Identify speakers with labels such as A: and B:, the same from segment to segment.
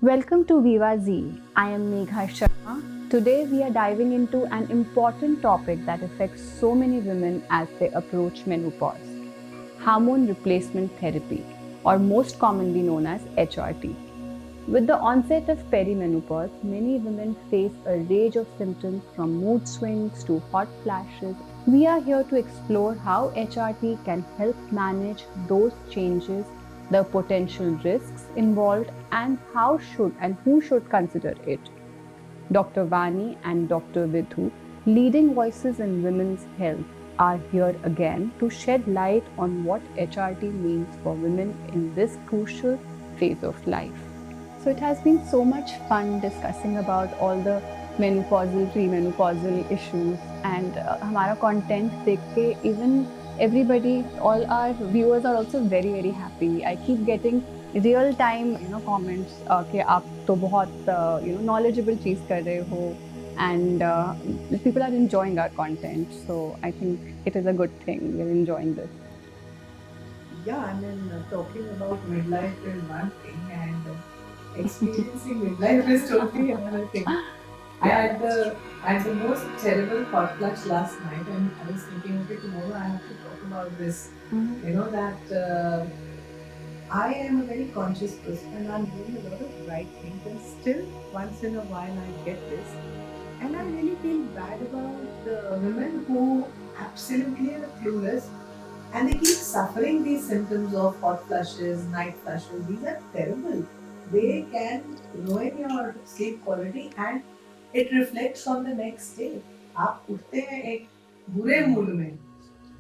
A: Welcome to Viva Z. I am Megha Sharma. Today we are diving into an important topic that affects so many women as they approach menopause: hormone replacement therapy, or most commonly known as HRT. With the onset of perimenopause, many women face a range of symptoms from mood swings to hot flashes. We are here to explore how HRT can help manage those changes, the potential risks involved, and how should and who should consider it. Dr. Vani and Dr. Vidhu, leading voices in women's health, are here again to shed light on what HRT means for women in this crucial phase of life. So it has been so much fun discussing about all the menopausal, premenopausal issues, and हमारा content देख के even everybody, all our viewers are also very happy. I keep getting real time comments कि आप तो बहुत knowledgeable चीज़ कर रहे हो, and people are enjoying our content. So I think it is a good thing. We're enjoying this.
B: Yeah, I mean, talking about midlife is one thing, and experiencing midlife is totally another thing. I had the most terrible hot flush last night, and I was thinking, okay, tomorrow I have to talk about this. You know that I am a very conscious person, and I'm doing a lot of right things, and still once in a while I get this, and I really feel bad about the women who absolutely are clueless and they keep suffering these symptoms of hot flushes, night flushes. These are terrible. They can ruin your sleep quality and it reflects on the next day. आप उठते हैं एक बुरे mood में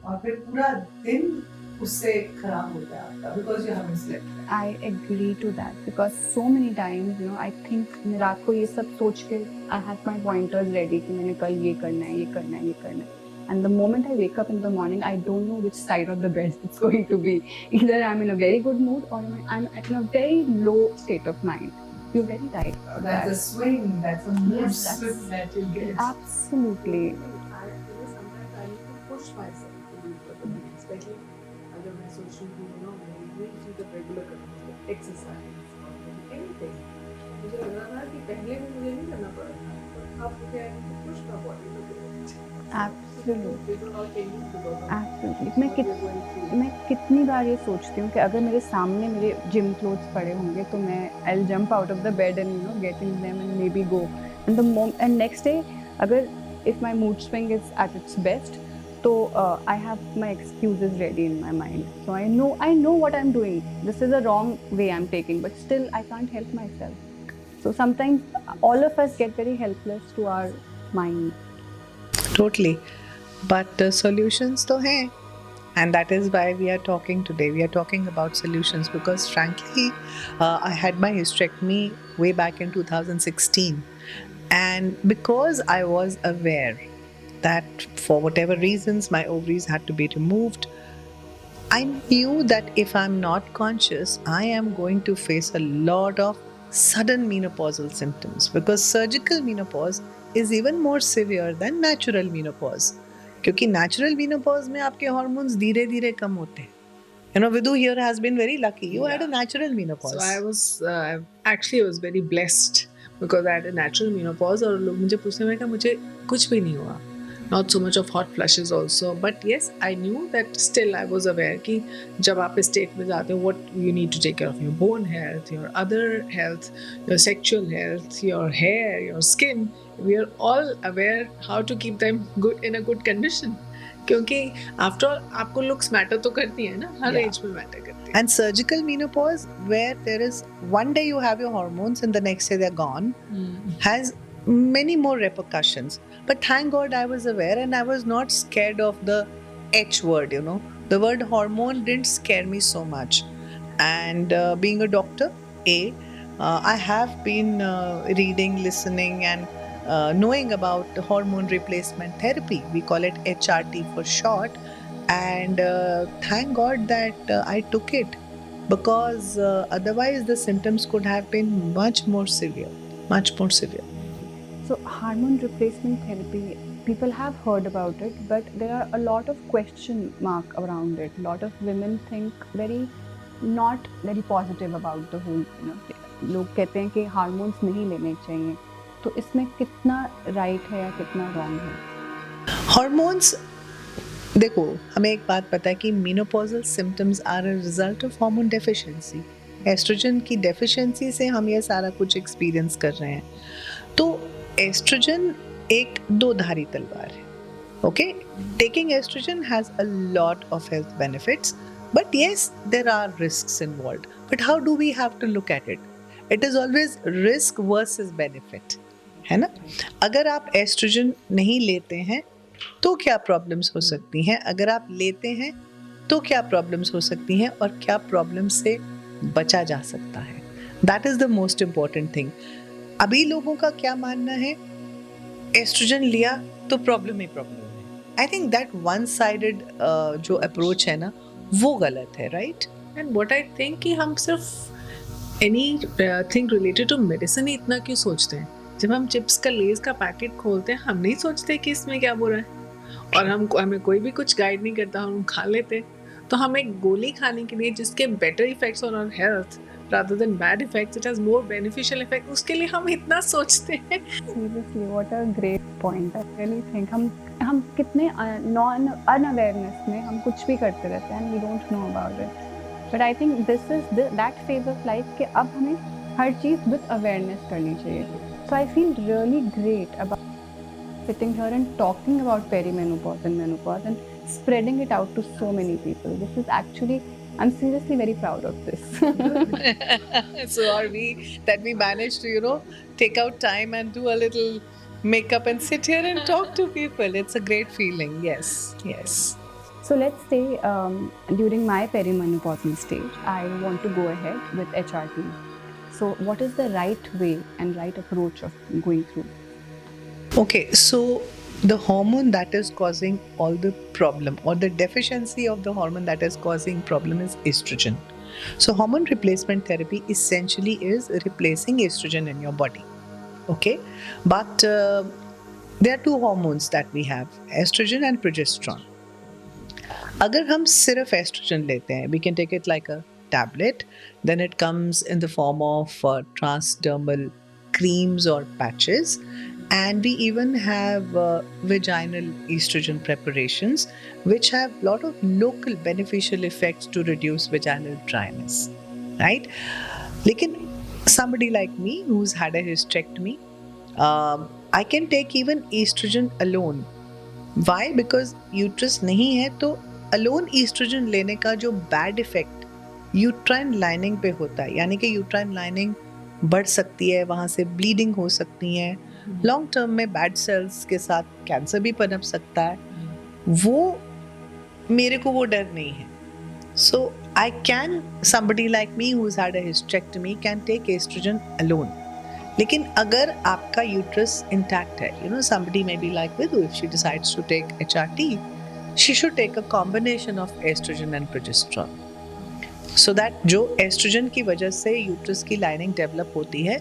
B: और फिर पूरा दिन उससे खराब होता है आपका because you haven't slept.
A: I agree to that because so many times I think मैं रात को ये सब सोच के I have my pointers ready कि मैंने कल ये करना है, ये करना है, ये करना है. And the moment I wake up in the morning, I don't know which side of the bed it's going to be. Either I'm in a very good mood or I'm in a very low state of mind. You're very right about that.
B: That's a swing, that's a mood swing that you get.
A: Absolutely.
B: Sometimes I need to push myself to do certain things, especially अगर मैं सोच रही हूँ वही चीज़ regular करना मतलब exercise और anything. मुझे लग रहा था कि पहले में मुझे नहीं करना पड़ा था, but अब मुझे I need to push my body to do it.
A: Absolutely.
B: Absolutely.
A: मैं कितनी बार ये सोचती हूँ कि अगर मेरे सामने मेरे जिम क्लोथ्स पड़े होंगे तो मैं I'll jump out of the bed and get in them and maybe go. And next day अगर if my mood swing is at its best, so I have my excuses ready in my mind. So I know what I'm doing. This is a wrong way I'm taking, but still I can't help myself. So sometimes all of us get very helpless to our mind.
B: Totally. But solutions to hai. And that is why we are talking today. We are talking about solutions because frankly, I had my hysterectomy way back in 2016. And because I was aware that for whatever reasons my ovaries had to be removed, I knew that if I'm not conscious, I am going to face a lot of sudden menopausal symptoms because surgical menopause is even more severe than natural menopause. क्योंकि natural menopause में आपके hormones धीरे धीरे कम होते हैं. Vidhu here has been very lucky. You had a natural menopause.
C: So I was actually I was very blessed because I had a natural menopause और लोग मुझे पूछने में कहा मुझे कुछ भी नहीं हुआ. Not so much of hot flushes also, but yes, I knew that still I was aware कि जब आप इस state में जाते हो, what you need to take care of your bone health, your other health, your sexual health, your hair, your skin. We are all aware how to keep them good in a good condition. क्योंकि after all आपको looks matter तो करती है ना, हर as में matter करती है.
B: And surgical menopause, where there is one day you have your hormones and the next day they're gone, has many more repercussions. But thank God I was aware and I was not scared of the H word, The word hormone didn't scare me so much. And being a doctor, I have been reading, listening, and knowing about hormone replacement therapy. We call it HRT for short. And thank God that I took it because otherwise the symptoms could have been much more severe.
A: So hormone replacement therapy, people have heard about it, but there are a lot of question mark around it. A lot of women think very not very positive about the whole, लोग कहते हैं कि hormones नहीं लेने चाहिए, तो इसमें कितना राइट है या कितना रॉन्ग है?
C: हॉर्मोन्स, देखो हमें एक बात पता है कि menopausal symptoms are a result of hormone deficiency. Oestrogen की डेफिशिएंसी से हम ये सारा कुछ एक्सपीरियंस कर रहे हैं। तो एस्ट्रोजन एक दो धारी तलवार है। Okay, taking oestrogen has a lot of health benefits, but yes, there are risks involved. But how do we have to look at it? It is always risk versus benefit, है ना? अगर आप oestrogen नहीं लेते हैं तो क्या problems हो सकती हैं, अगर आप लेते हैं तो क्या प्रॉब्लम्स हो सकती हैं, और क्या प्रॉब्लम से बचा जा सकता है। That is the most important thing. अभी लोगों का क्या मानना है, एस्ट्रोजन लिया तो प्रॉब्लम ही प्रॉब्लम है। I think that one sided जो अप्रोच है ना, वो गलत है, right? And what I think कि हम सिर्फ anything related to medicine ही इतना क्यों सोचते हैं। जब हम चिप्स का लेज का पैकेट खोलते हैं, हम नहीं सोचते कि इसमें क्या बुरा है, और हमें कोई भी कुछ गाइड नहीं करता, हम खा लेते। तो हम एक गोली खाने के लिए जिसके better effects on our health rather than bad effects, it has more beneficial effect, उसके लिए हम इतना सोचते हैं।
A: Seriously, what a great point. I really think हम कितने non unawareness में हम कुछ भी करते रहते हैं and we don't know about it. But I think this is that phase of life कि अब हमें हर चीज़ with awareness करनी चाहिए. So I feel really great about sitting here and talking about perimenopause and menopause and spreading it out to so many people. This is actually, I'm seriously very proud of this.
C: So are we, that we managed to, take out time and do a little makeup and sit here and talk to people. It's a great feeling. Yes, yes.
A: So let's say during my perimenopausal stage, I want to go ahead with HRT. So what is the right way and right approach of going through?
C: Okay, so the hormone that is causing all the problem, or the deficiency of the hormone that is causing problem, is estrogen. So hormone replacement therapy essentially is replacing estrogen in your body. Okay, but there are two hormones that we have, estrogen and progesterone. अगर हम सिर्फ estrogen लेते हैं, we can take it like a tablet, then it comes in the form of transdermal creams or patches, and we even have vaginal estrogen preparations which have a lot of local beneficial effects to reduce vaginal dryness, right? Lekin somebody like me who's had a hysterectomy, I can take even estrogen alone. Why? Because uterus नहीं है, तो alone estrogen लेने का जो bad effect uterine lining पे होता है, यानी कि यूट्राइन लाइनिंग बढ़ सकती है, वहाँ से ब्लीडिंग हो सकती है, लॉन्ग टर्म में बैड सेल्स के साथ कैंसर भी पनप सकता है। वो मेरे को वो डर नहीं है। So I can, somebody like me who's had a hysterectomy can take estrogen alone. लेकिन अगर आपका यूट्रस इंटैक्ट है, somebody may be like Vidhu, if she decides to take HRT, she should take a combination of estrogen and progesterone. So that जो oestrogen की वजह से uterus की lining develop होती है,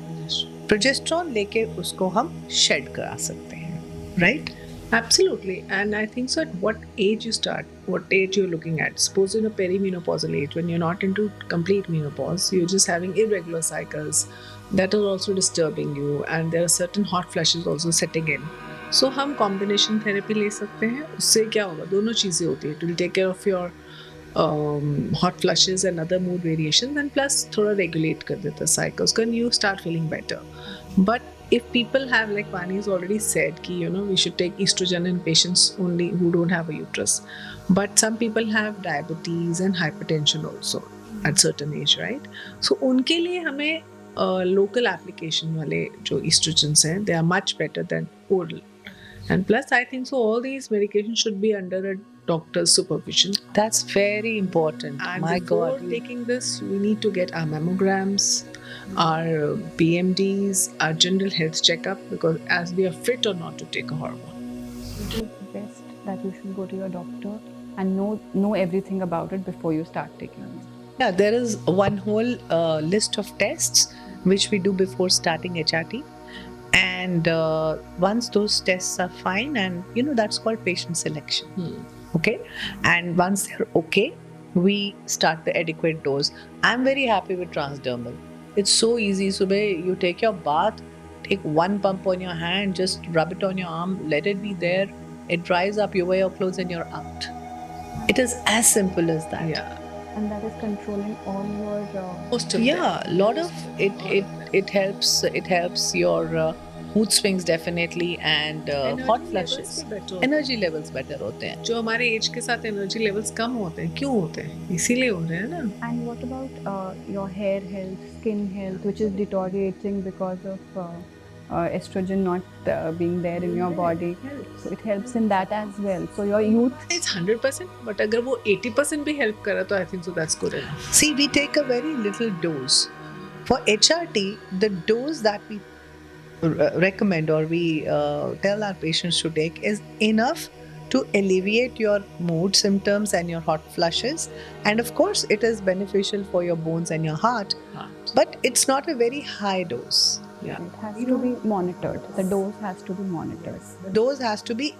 C: प्रोजेस्टेरॉन लेके उसको हम शेड करा सकते हैं, right? Absolutely, and I think so. At what age you start, what age you're looking at. Suppose in a perimenopausal age, when you're not into complete menopause, you're just having irregular cycles that are also disturbing you, and there are certain hot flashes also setting in. So हम combination therapy ले सकते हैं. उससे क्या होगा? दोनों चीज़ें होती है. It will take care of your hot flushes and other mood variations, and plus थोड़ा regulate कर देता cycles, can you start feeling better. But if people have, like Vani's already said, कि we should take estrogen in patients only who don't have a uterus, but some people have diabetes and hypertension also at certain age, right? So उनके लिए हमें local application वाले जो estrogens हैं, they are much better than oral. And plus, I think so all these medications should be under a doctor's supervision. That's very important. And my before God, taking this, we need to get our mammograms, our PMDs, our general health checkup, because as we are fit or not to take a hormone.
A: It is best that you should go to your doctor and know everything about it before you start taking it.
C: Yeah, there is one whole list of tests which we do before starting HRT. And once those tests are fine, and that's called patient selection. Okay, and once they're okay, we start the adequate dose. I'm very happy with transdermal. It's so easy. Subah you take your bath, take one pump on your hand, just rub it on your arm, let it be there. It dries up, you wear your clothes and you're out. It is as simple as that.
B: Yeah.
A: And that is controlling all your
C: Most of yeah, a lot of it helps your mood swings definitely and hot flushes. Energy levels better होते हैं. जो हमारे as के साथ energy levels कम होते हैं, क्यों होते हैं? इसीलिए हो रहे हैं ना.
A: And what about your hair health, skin health, which is deteriorating because of estrogen not being there in your body? So it helps in that as well. So your youth.
C: It's 100%, but अगर वो 80% भी help करा तो I think so that's good enough. See, we take a very little dose. For HRT, the dose that we recommend or we tell our patients to take is enough to alleviate your mood symptoms and your hot flushes, and of course it is beneficial for your bones and your heart, but it's not a very high dose.
A: It has to be monitored. The dose has to be monitored.
C: The dose has to be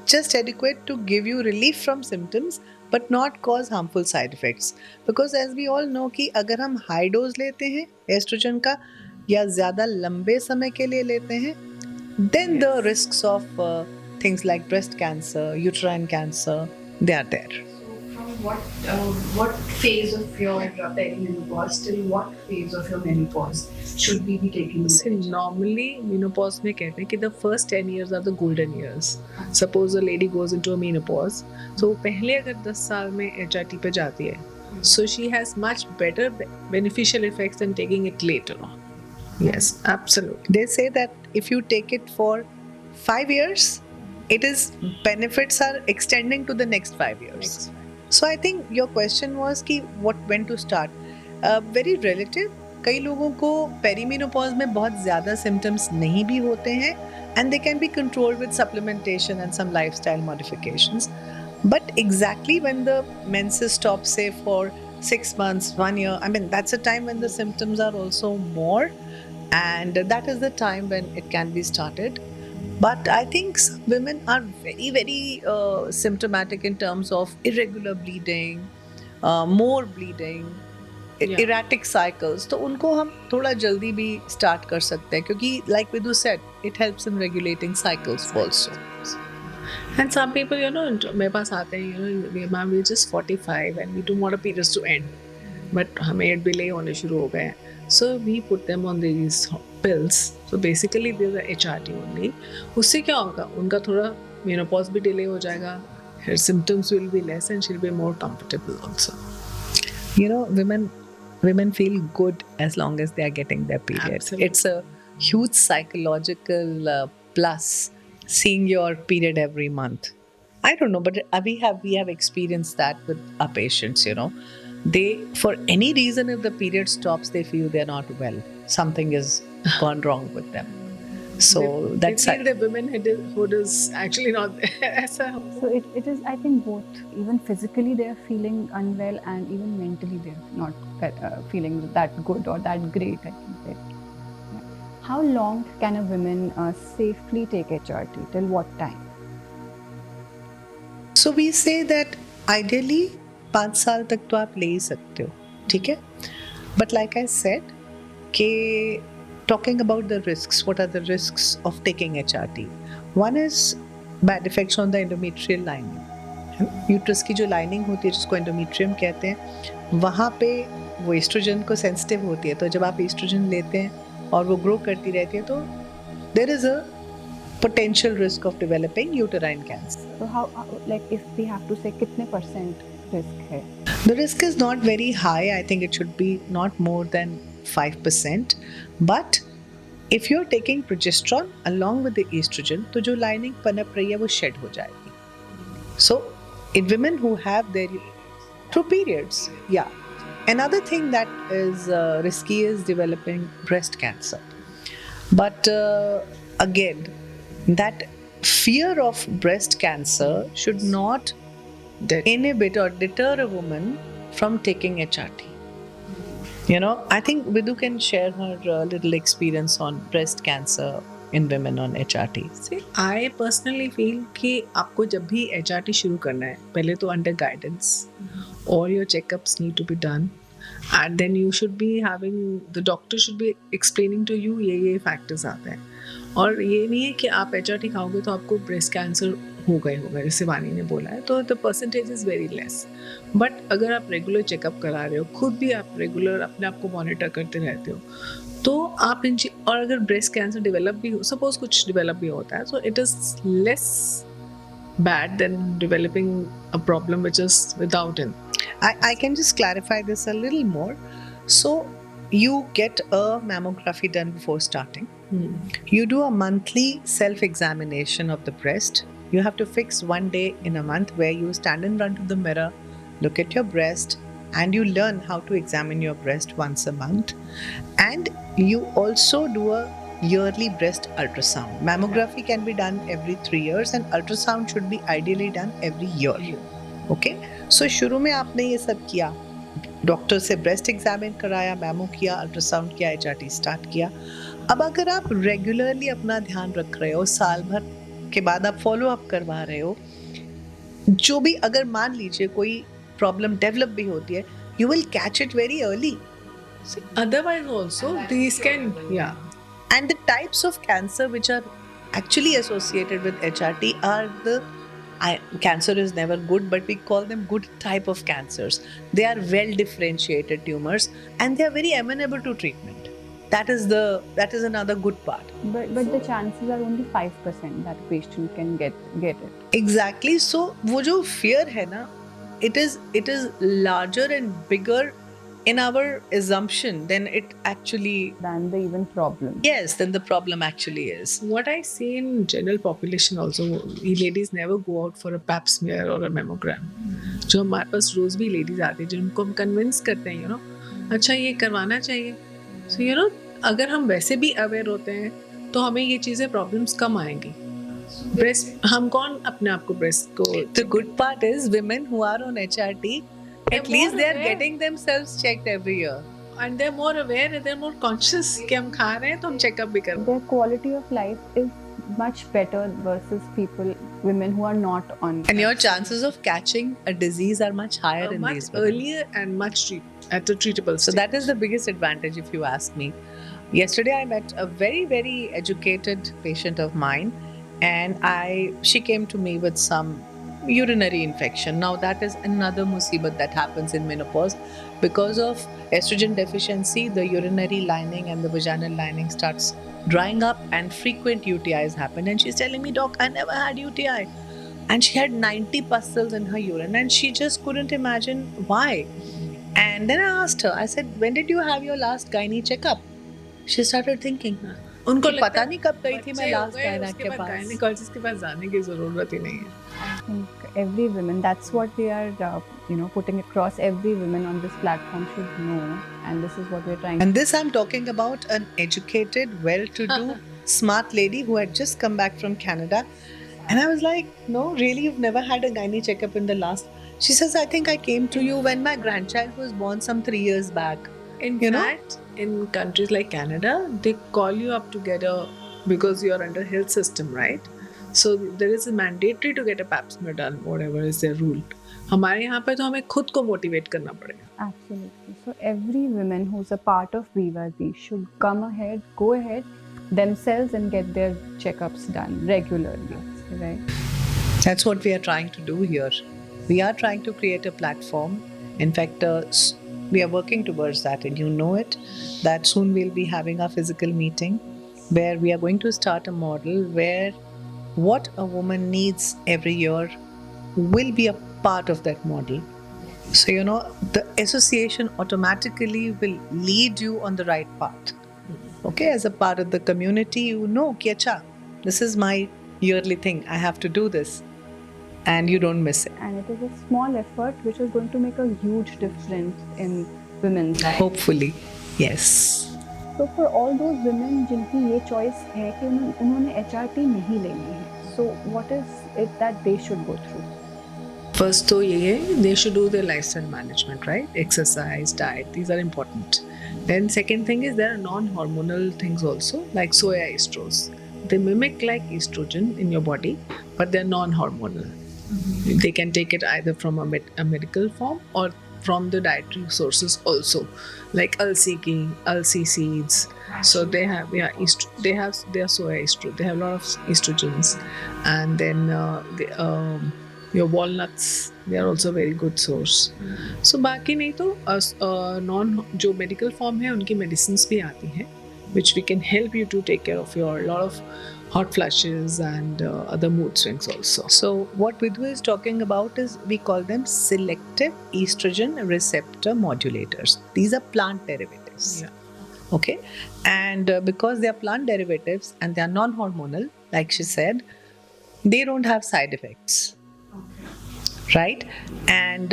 C: just adequate to give you relief from symptoms but not cause harmful side effects, because as we all know कि अगर हम high dose लेते हैं oestrogen का या ज़्यादा लंबे समय के लिए लेते हैं, then the risks of things like breast cancer, uterine cancer, they are there.
B: What phase of your perimenopause till what phase of your menopause should we be taking?
C: So normally menopause में कहते हैं कि the first 10 years are the golden years. Suppose a lady goes into a menopause, so पहले अगर 10 साल में HRT पे जाती है, so she has much better beneficial effects than taking it later on. Yes, absolutely. They say that if you take it for 5 years, it is benefits are extending to the next 5 years. So I think your question was कि when to start. Very relative. कई लोगों को perimenopause में बहुत ज़्यादा symptoms नहीं भी होते हैं and they can be controlled with supplementation and some lifestyle modifications. But exactly when the menses stop, say for 6 months, 1 year, I mean that's a time when the symptoms are also more, and that is the time when it can be started. But I think some women are very, very symptomatic in terms of irregular bleeding, more bleeding, erratic cycles. तो उनको हम थोड़ा जल्दी भी start कर सकते हैं, क्योंकि like Vidu said, it helps in regulating cycles also. And some people, मेरे पास आते हैं, ma'am, we're just 45 and we don't want our periods to end, but हमें delay होने शुरू हो गए हैं. So we put them on these pills. So basically these are HRT only. उससे क्या होगा? उनका थोड़ा menopause भी delay हो जाएगा. Her symptoms will be less and she'll be more comfortable also. Women feel good as long as they are getting their period. Absolutely. It's a huge psychological plus seeing your period every month. I don't know, but we have experienced that with our patients. They, for any reason, if the period stops, they feel they're not well. Something is gone wrong with them. So that's
B: the womanhood is actually not there.
A: So it is, I think, both. Even physically they are feeling unwell, and even mentally they are not feeling that good or that great, I think. Yeah. How long can a woman safely take HRT? Till what time?
C: So we say that ideally 5 साल तक तो आप ले ही सकते हो, ठीक है? But like I said, कि talking about the risks, what are the risks of taking HRT? One is bad effects on the endometrial lining. Uterus की जो लाइनिंग होती है, जिसको एंडोमेट्रियम कहते हैं, वहाँ पे वो एस्ट्रोजन को सेंसिटिव होती है. तो जब आप एस्ट्रोजन लेते हैं और वो ग्रो करती रहती है, तो there is a potential risk of developing uterine cancer.
A: So how, like if we have to say कितने % risk है?
C: The risk is not very high. I think it should be not more than 5%. But if you're taking progesterone along with the estrogen, तो जो lining पनप रही है वो shed हो जाएगी. So in women who have their true periods, yeah. Another thing that is risky is developing breast cancer. But again, that fear of breast cancer should not inhibit or deter a woman from taking HRT. I think Vidu can share her little experience on breast cancer in women on HRT. See, I personally feel कि आपको जब भी HRT शुरू करना है, पहले तो under guidance, all your checkups need to be done, and then you should be having, the doctor should be explaining to you ये factors आते हैं. और ये नहीं है कि आप HRT खाओगे तो आपको ब्रेस्ट कैंसर होगा, जैसे वानी ने बोला है, तो the percentage is very less. But अगर आप रेगुलर चेकअप करा रहे हो, खुद भी आप रेगुलर अपने आप को मॉनिटर करते रहते हो, तो आप और अगर ब्रेस्ट कैंसर डेवलप भी हो, सपोज कुछ डेवलप भी होता है, so it is less bad than developing a problem which is without it.
D: I can just clarify this a little more. So, you get a mammography done before starting. You do a monthly self examination of the breast. You have to fix one day in a month where you stand in front of the mirror, look at your breast, and you learn how to examine your breast once a month. And you also do a yearly breast ultrasound. Mammography can be done every 3 years and ultrasound should be ideally done every year. Okay? So शुरू में आपने ये सब किया, doctor से breast examine कराया, memo किया, ultrasound किया, HRT स्टार्ट किया. अब अगर आप रेगुलरली अपना ध्यान रख रहे हो, साल भर के बाद आप फॉलो अप करवा रहे हो, जो भी अगर मान लीजिए कोई प्रॉब्लम डेवलप भी होती है, you will catch it very early.
C: Otherwise also these can, yeah.
D: And the types of cancer which are actually associated with HRT are cancer is never good, but we call them good type of cancers. They are well differentiated tumors and they are very amenable to treatment. That is another good part.
A: But the chances are only 5% that a patient can get it.
D: Exactly. So वो जो fear है ना, it is larger and bigger in our assumption than it actually,
A: Than the even problem.
D: yes, than the problem actually is.
C: What I see in general population also, we ladies never go out for a pap smear or a mammogram. जो हमारे पास रोज भी ladies आती है जिनको हम convince करते हैं, अच्छा ये करवाना चाहिए. So अगर हम वैसे भी अवेयर होते हैं तो हमें ये चीजें प्रॉब्लम्स कम आएंगी. ब्रेस्ट, हम कौन अपने आप को ब्रेस्ट को,
D: The good part is women who are on HRT, at least they are getting themselves checked every year.
C: and they're more aware, they're more conscious कि हम खा रहे हैं तो हम चेकअप भी कर.
A: Their quality of life is much better versus women who are not on.
D: And your chances of catching a disease are much higher in
C: much
D: these women.
C: earlier and much at a treatable
D: So
C: stage.
D: that is the biggest advantage if you ask me. Yesterday I met a very, very educated patient of mine and she came to me with some urinary infection. Now that is another musibat that happens in menopause. Because of estrogen deficiency, the urinary lining and the vaginal lining starts drying up and frequent UTIs happen. And she's telling me, Doc, I never had UTI. And she had 90 pustules in her urine and she just couldn't imagine why. And then I asked her, I said, when did you have your last gynae checkup? She started thinking,
C: उनको
D: कि पता नहीं कब गई थी मैं last gynaec के पास.
C: Gynaecologist के पास जाने की जरूरत ही नहीं है.
A: I think every woman, that's what we are putting across. Every woman on this platform should know, and this is what we're trying.
D: And this I'm talking about an educated, well-to-do, smart lady who had just come back from Canada. And I was like, no, really, you've never had a gynae checkup in the last... She says, I think I came to you when my grandchild was born some 3 years back.
C: In
D: You know?
C: fact, in countries like Canada, they call you up to get because you're under health system, right? So there is a mandatory to get a pap smear done, whatever is their rule. हमारे यहाँ पे तो हमें खुद को motivate करना पड़ेगा.
A: Absolutely. So every woman who's a part of Viva Z should go ahead themselves and get their checkups done regularly, right?
D: That's what we are trying to do here. We are trying to create a platform. In fact, we are working towards that, and you know it, that soon we'll be having our physical meeting where we are going to start a model where what a woman needs every year will be a part of that model. So, the association automatically will lead you on the right path. Okay, as a part of the community, you know, ki acha, this is my yearly thing, I have to do this. And you don't miss it.
A: And it is a small effort which is going to make a huge difference in women's life.
D: Hopefully, yes.
A: So for all those women जिनकी ये choice है कि उन्होंने HRT नहीं लेनी है, so what is it that they should go through?
C: First तो ये है, they should do their lifestyle management, right? Exercise, diet, these are important. Then second thing is there are non-hormonal things also, like soya esters. They mimic like estrogen in your body, but they're non-hormonal. They can take it either from a medical form or from the dietary sources also, like alsi ghee, alsi seeds. So they have they have their soya estrogen. They have a lot of estrogens, and then your walnuts, they are also a very good source. So बाकी नहीं तो non जो medical form है उनकी medicines भी आती हैं, which we can help you to take care of your lot of hot flushes and other mood swings also.
D: So what Vidhu is talking about is we call them selective estrogen receptor modulators. These are plant derivatives.
C: Yeah.
D: Okay, and because they are plant derivatives and they are non-hormonal, like she said, they don't have side effects. Right? And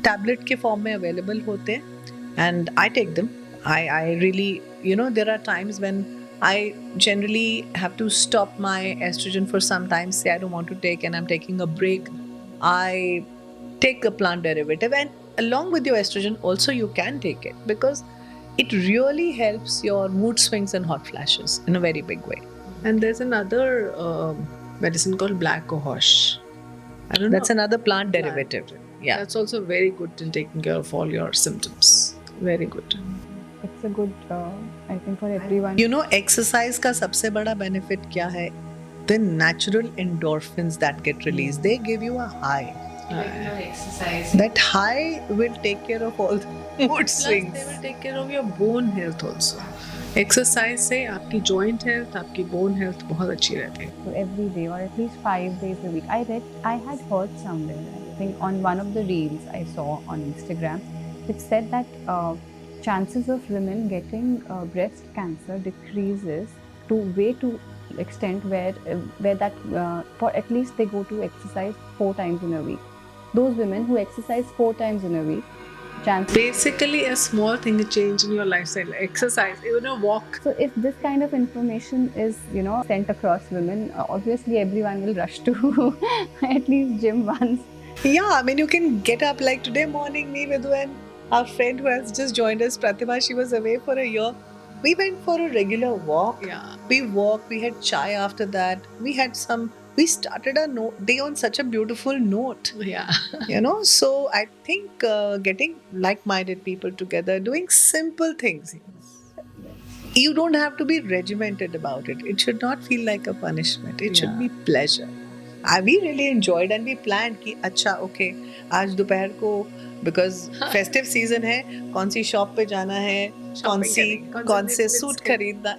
D: tablet के form में available होते हैं, and I take them. I really, there are times when I generally have to stop my estrogen for some time, say I don't want to take and I'm taking a break. I take a plant derivative, and along with your estrogen also you can take it because it really helps your mood swings and hot flashes in a very big way.
C: And there's another medicine called black cohosh. I don't
D: That's
C: know.
D: another plant derivative. Yeah.
C: That's also very good in taking care of all your symptoms. Very good.
A: It's a good, I think, for everyone.
D: Exercise का सबसे बड़ा benefit क्या है? The natural endorphins that get released, they give you a high.
B: Exercise.
D: That high will take care of all the mood
C: Plus,
D: swings.
C: they will take care of your bone health also. Exercise से आपकी joint health, आपकी bone health बहुत अच्छी रहती है.
A: So every day or at least 5 days a week. I had heard somewhere, I think on one of the reels I saw on Instagram, it said that chances of women getting breast cancer decreases to way to extent where that for at least they go to exercise 4 times in a week. Those women who exercise 4 times in a week, chances.
C: Basically, a small thing to change in your lifestyle, exercise, even a walk.
A: So if this kind of information is, sent across women, obviously everyone will rush to at least gym once.
D: Yeah, I mean, you can get up like today morning, me, Vidhu, and our friend who has just joined us, Pratibha, she was away for a year. We went for a regular walk.
C: Yeah.
D: We walked, we had chai after that. We started our day on such a beautiful note.
C: Yeah.
D: So I think getting like-minded people together, doing simple things. You don't have to be regimented about it. It should not feel like a punishment. It should be pleasure. We really enjoyed and we planned कि अच्छा okay आज दोपहर को because festive season है कौन सी shop पे जाना है कौन से सूट खरीदना,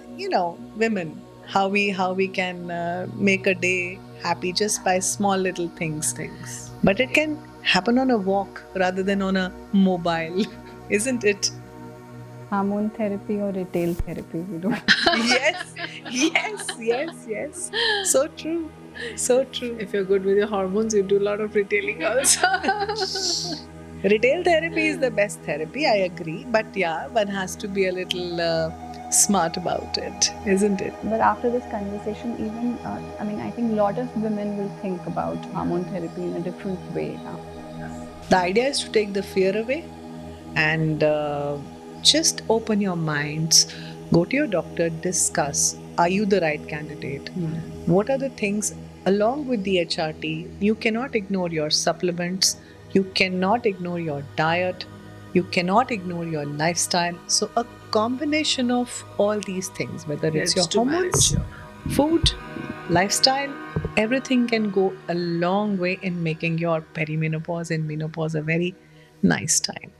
D: women how we can make a day happy just by small little things. But it can happen on a walk rather than on a mobile, isn't it?
A: Hormone therapy or retail therapy, we don't.
D: Yes. So true.
C: If you're good with your hormones, you do a lot of retailing also.
D: Retail therapy is the best therapy, I agree. But yeah, one has to be a little smart about it, isn't it?
A: But after this conversation, even, I think a lot of women will think about hormone therapy in a different way now.
D: The idea is to take the fear away and just open your minds. Go to your doctor, discuss. Are you the right candidate? What are the things along with the HRT? You cannot ignore your supplements. You cannot ignore your diet. You cannot ignore your lifestyle. So a combination of all these things, whether it's your hormones, food, lifestyle, everything can go a long way in making your perimenopause and menopause a very nice time.